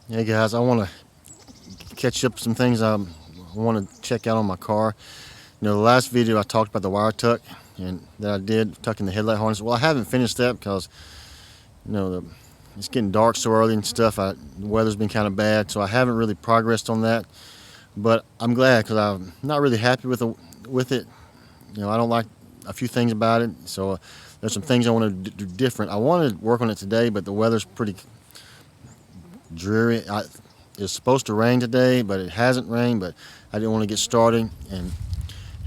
Hey guys, I want to catch up some things I want to check out on my car. The last video I talked about the wire tuck and that I did tucking the headlight harness. Well, I haven't finished that because you know the, it's getting dark so early and stuff. The weather's been kind of bad, so I haven't really progressed on that. But I'm glad because I'm not really happy with it. I don't like a few things about it. So there's some things I want to do different. I wanted to work on it today, but the weather's pretty dreary. It's supposed to rain today, but it hasn't rained. But I didn't want to get started and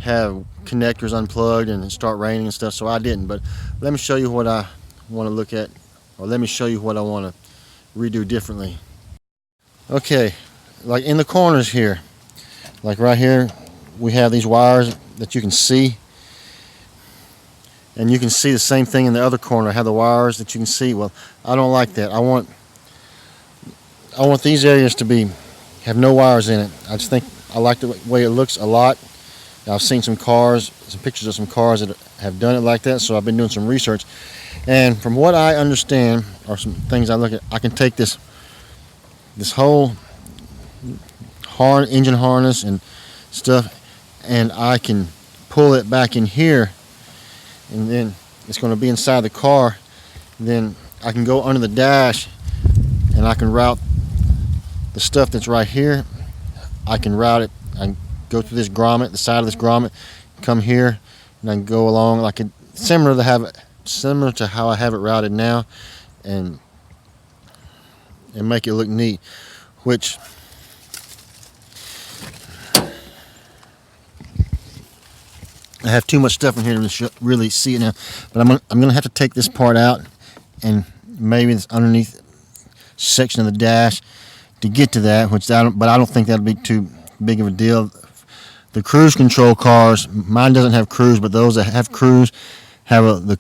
have connectors unplugged and start raining and stuff, so I didn't. But let me show you what I want to look at, or let me show you what I want to redo differently. Okay, like in the corners here, like right here, we have these wires that you can see, and you can see the same thing in the other corner. I have the wires that you can see. Well, I don't like that. I want these areas to have no wires in it. I just think I like the way it looks a lot. I've seen some pictures of some cars that have done it like that, so I've been doing some research. And from what I understand, or some things I look at, I can take this whole engine harness and stuff, and I can pull it back in here, and then it's going to be inside the car. Then I can go under the dash, and I can route the stuff that's right here. I can route it. I can go through this grommet, the side of this grommet, come here, and I can go along like similar to how I have it routed now, and make it look neat. Which I have too much stuff in here to really see it now, but I'm gonna have to take this part out and maybe this underneath section of the dash to get to that, but I don't think that'll be too big of a deal. The cruise control cars, mine doesn't have cruise, but those that have cruise have the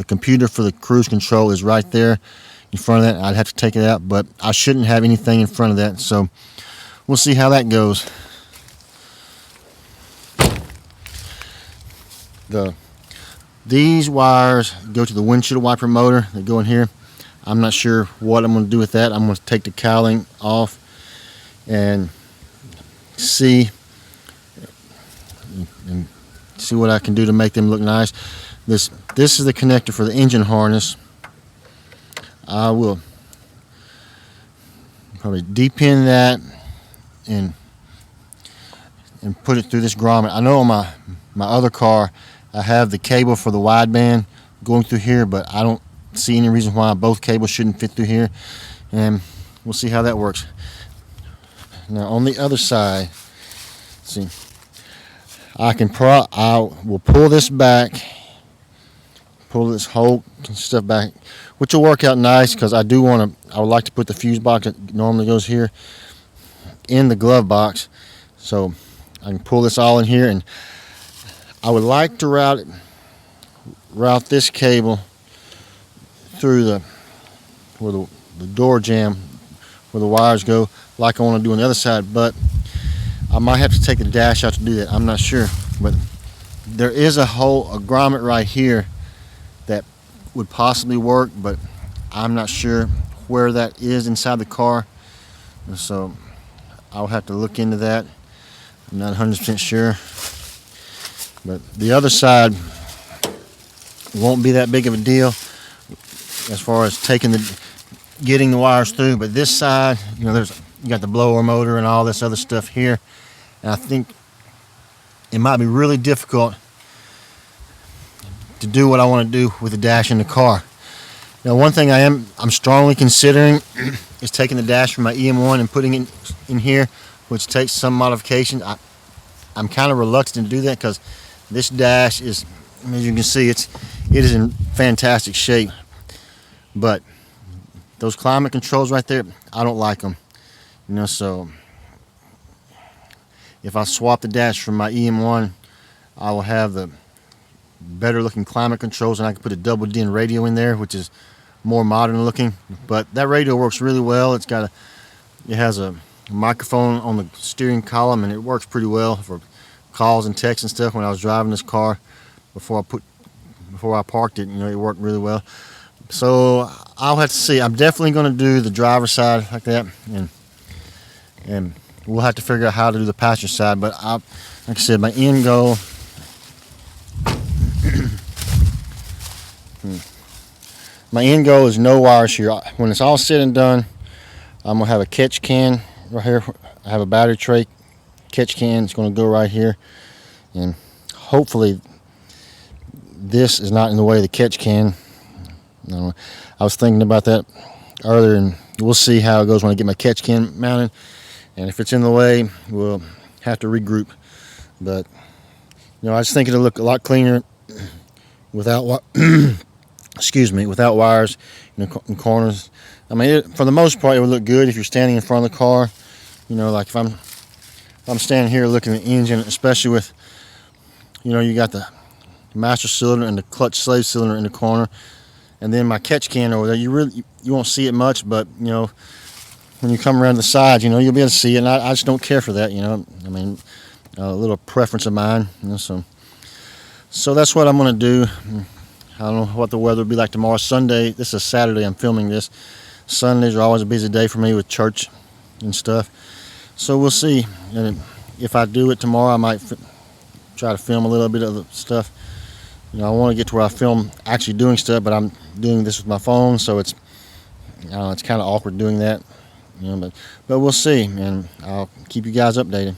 computer for the cruise control is right there in front of that. I'd have to take it out, but I shouldn't have anything in front of that, so we'll see how that goes. These wires go to the windshield wiper motor. They go in here. I'm not sure what I'm going to do with that. I'm going to take the cowling off and see what I can do to make them look nice. This is the connector for the engine harness. I will probably depin that and put it through this grommet. I know on my other car I have the cable for the wideband going through here, but I don't see any reason why both cables shouldn't fit through here, and we'll see how that works. Now on the other side, see, I will pull this back, pull this whole stuff back, which will work out nice because I would like to put the fuse box that normally goes here in the glove box, so I can pull this all in here. And I would like to route this cable through where the door jamb, where the wires go, like I want to do on the other side, but I might have to take the dash out to do that. I'm not sure, but there is a grommet right here that would possibly work, but I'm not sure where that is inside the car, so I'll have to look into that. I'm not 100% sure, but the other side won't be that big of a deal as far as getting the wires through. But this side, you got the blower motor and all this other stuff here, and I think it might be really difficult to do what I want to do with the dash in the car. Now, one thing I'm strongly considering is taking the dash from my EM1 and putting it in here, which takes some modification. I'm kind of reluctant to do that because this dash is, as you can see, it is in fantastic shape. But those climate controls right there, I don't like them. So if I swap the dash from my EM1, I will have the better looking climate controls, and I can put a double DIN radio in there, which is more modern looking. But that radio works really well. It has a microphone on the steering column, and it works pretty well for calls and texts and stuff. When I was driving this car before I parked it, it worked really well. So I'll have to see. I'm definitely going to do the driver's side like that, and we'll have to figure out how to do the passenger side. But like I said, my end goal. My end goal is no wires here. When it's all said and done, I'm gonna have a catch can right here. I have a battery tray catch can. It's gonna go right here, and hopefully this is not in the way of the catch can. I was thinking about that earlier, and we'll see how it goes when I get my catch can mounted. And if it's in the way, we'll have to regroup. But I just think it'll look a lot cleaner without without wires in corners. I mean, for the most part, it would look good if you're standing in front of the car. Like if I'm standing here looking at the engine, especially with, you got the master cylinder and the clutch slave cylinder in the corner, and then my catch can over there. You won't see it much, but when you come around the sides, you'll be able to see it. And I just don't care for that. I mean, a little preference of mine. So that's what I'm gonna do. I don't know what the weather will be like tomorrow. Sunday. This is Saturday. I'm filming this. Sundays are always a busy day for me with church and stuff. So we'll see. And if I do it tomorrow, I might try to film a little bit of the stuff. I want to get to where I film actually doing stuff, but I'm doing this with my phone, so it's kind of awkward doing that. But we'll see, and I'll keep you guys updated.